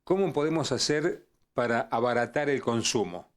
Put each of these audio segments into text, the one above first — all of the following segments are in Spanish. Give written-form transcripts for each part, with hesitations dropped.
¿Cómo podemos hacer para abaratar el consumo?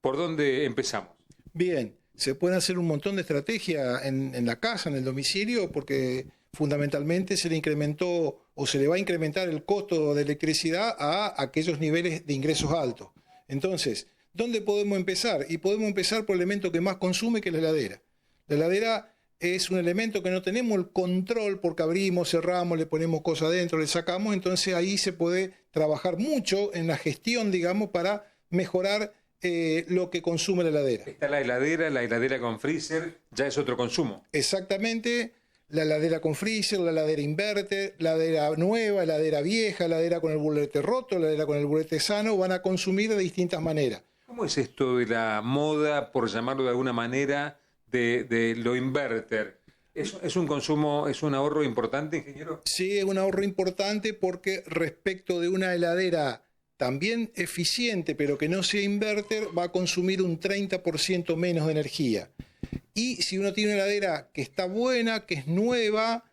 ¿Por dónde empezamos? Bien, se pueden hacer un montón de estrategias en la casa, en el domicilio, porque fundamentalmente se le incrementó o se le va a incrementar el costo de electricidad a aquellos niveles de ingresos altos. Entonces, ¿dónde podemos empezar? Y podemos empezar por el elemento que más consume, que es la heladera. La heladera es un elemento que no tenemos el control porque abrimos, cerramos, le ponemos cosas adentro, le sacamos, entonces ahí se puede trabajar mucho en la gestión, digamos, para mejorar lo que consume la heladera. Está la heladera con freezer, ya es otro consumo. Exactamente, la heladera con freezer, la heladera inverter, la heladera nueva, la heladera vieja, la heladera con el burlete roto, la heladera con el burlete sano, van a consumir de distintas maneras. ¿Cómo es esto de la moda, por llamarlo de alguna manera, de lo inverter? ¿Es un consumo, es un ahorro importante, ingeniero? Sí, es un ahorro importante porque respecto de una heladera también eficiente, pero que no sea inverter, va a consumir un 30% menos de energía. Y si uno tiene una heladera que está buena, que es nueva,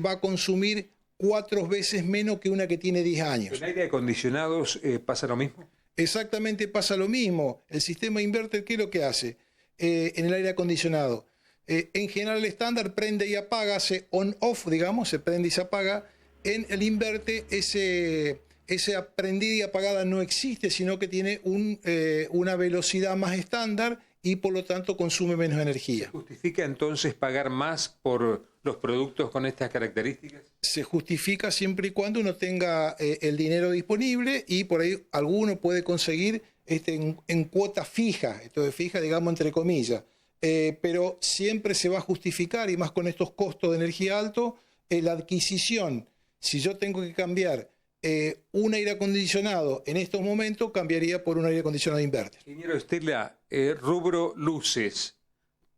va a consumir 4 veces menos que una que tiene 10 años. ¿En aire acondicionado pasa lo mismo? Exactamente pasa lo mismo. El sistema inverter, ¿qué es lo que hace en el aire acondicionado? En general el estándar prende y apaga, hace on-off, digamos, se prende y se apaga. En el inverter esa prendida y apagada no existe, sino que tiene una velocidad más estándar y por lo tanto consume menos energía. ¿Justifica entonces pagar más por los productos con estas características? Se justifica siempre y cuando uno tenga el dinero disponible y por ahí alguno puede conseguir en cuota fija, esto de fija digamos entre comillas, pero siempre se va a justificar y más con estos costos de energía altos, la adquisición. Si yo tengo que cambiar un aire acondicionado en estos momentos, cambiaría por un aire acondicionado inverter. Ingeniero Estela, rubro luces,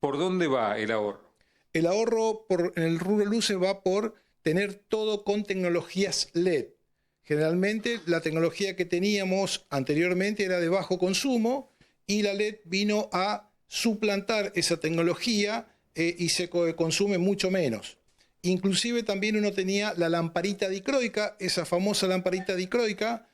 ¿por dónde va el ahorro? El ahorro en el rubro luces va por tener todo con tecnologías LED. Generalmente la tecnología que teníamos anteriormente era de bajo consumo y la LED vino a suplantar esa tecnología y se consume mucho menos. Inclusive también uno tenía la lamparita dicroica, esa famosa lamparita dicroica,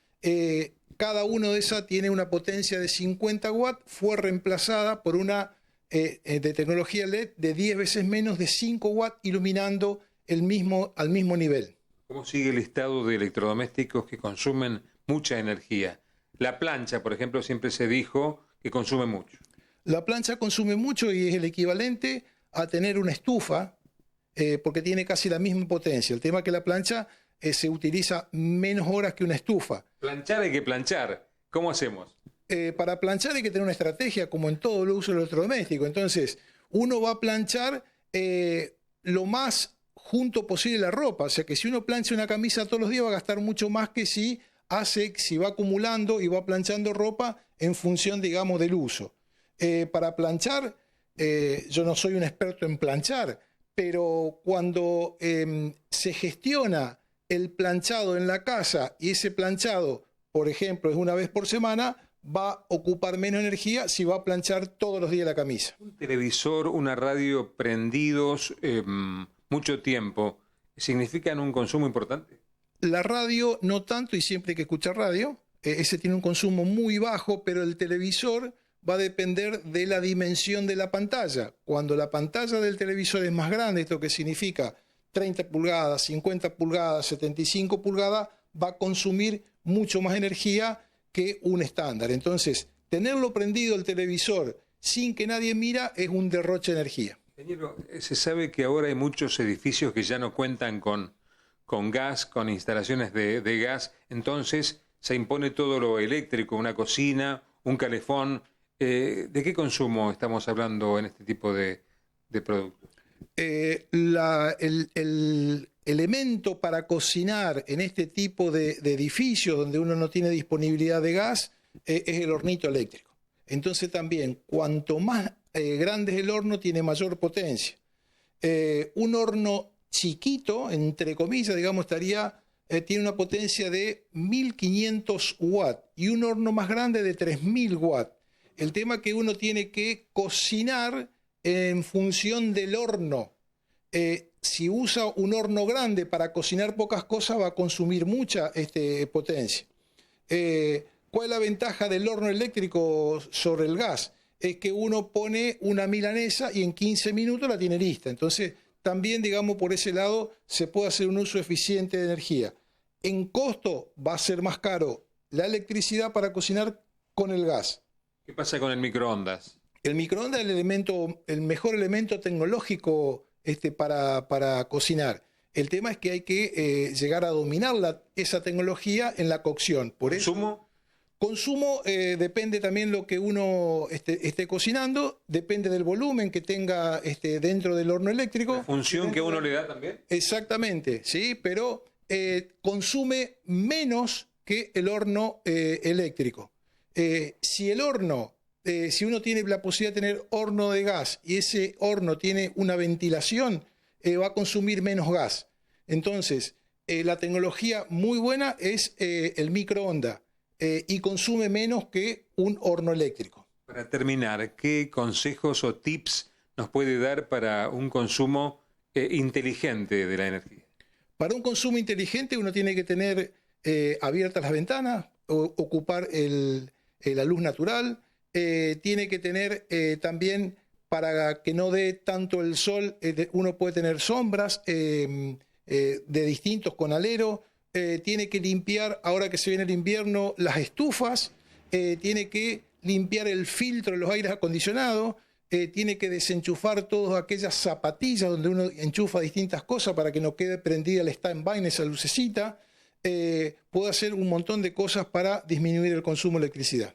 cada uno de esas tiene una potencia de 50 watts, fue reemplazada por una de tecnología LED de 10 veces menos de 5 watts, iluminando al mismo nivel. ¿Cómo sigue el listado de electrodomésticos que consumen mucha energía? La plancha, por ejemplo, siempre se dijo que consume mucho. La plancha consume mucho y es el equivalente a tener una estufa, porque tiene casi la misma potencia. El tema es que la plancha se utiliza menos horas que una estufa. Planchar hay que planchar. ¿Cómo hacemos? Para planchar hay que tener una estrategia, como en todo el uso electrodoméstico. Entonces, uno va a planchar lo más junto posible la ropa. O sea que si uno plancha una camisa todos los días va a gastar mucho más que si va acumulando y va planchando ropa en función, digamos, del uso. Para planchar, yo no soy un experto en planchar, pero cuando se gestiona el planchado en la casa y ese planchado, por ejemplo, es una vez por semana, va a ocupar menos energía si va a planchar todos los días la camisa. Un televisor, una radio prendidos mucho tiempo, ¿significan un consumo importante? La radio no tanto y siempre hay que escuchar radio. Ese tiene un consumo muy bajo, pero el televisor va a depender de la dimensión de la pantalla. Cuando la pantalla del televisor es más grande, esto que significa 30 pulgadas, 50 pulgadas, 75 pulgadas, va a consumir mucho más energía que un estándar. Entonces, tenerlo prendido el televisor sin que nadie mira es un derroche de energía. Ingeniero, se sabe que ahora hay muchos edificios que ya no cuentan con gas, con instalaciones de gas, entonces se impone todo lo eléctrico, una cocina, un calefón. ¿De qué consumo estamos hablando en este tipo de productos? El elemento para cocinar en este tipo de edificios donde uno no tiene disponibilidad de gas es el hornito eléctrico. Entonces también, cuanto más grande es el horno, tiene mayor potencia. Un horno chiquito, entre comillas, digamos, tiene una potencia de 1500 watts y un horno más grande de 3000 watts. El tema es que uno tiene que cocinar en función del horno. Si usa un horno grande para cocinar pocas cosas, va a consumir mucha potencia. ¿Cuál es la ventaja del horno eléctrico sobre el gas? Es que uno pone una milanesa y en 15 minutos la tiene lista. Entonces, también, digamos, por ese lado se puede hacer un uso eficiente de energía. En costo va a ser más caro la electricidad para cocinar con el gas. ¿Qué pasa con el microondas? El microondas es el mejor elemento tecnológico para cocinar. El tema es que hay que llegar a dominar esa tecnología en la cocción. Por ¿Consumo? Consumo depende también lo que uno esté cocinando, depende del volumen que tenga dentro del horno eléctrico. ¿La función que uno le da también? Exactamente, sí, pero consume menos que el horno eléctrico. Si uno tiene la posibilidad de tener horno de gas y ese horno tiene una ventilación, va a consumir menos gas. Entonces, la tecnología muy buena es el microondas. Y consume menos que un horno eléctrico. Para terminar, ¿qué consejos o tips nos puede dar para un consumo inteligente de la energía? Para un consumo inteligente uno tiene que tener abiertas las ventanas, ocupar la luz natural, tiene que tener también, para que no dé tanto el sol, uno puede tener sombras de distintos con alero. Tiene que limpiar, ahora que se viene el invierno, las estufas, tiene que limpiar el filtro de los aires acondicionados, tiene que desenchufar todas aquellas zapatillas donde uno enchufa distintas cosas para que no quede prendida el stand-by en esa lucecita. Puede hacer un montón de cosas para disminuir el consumo de electricidad.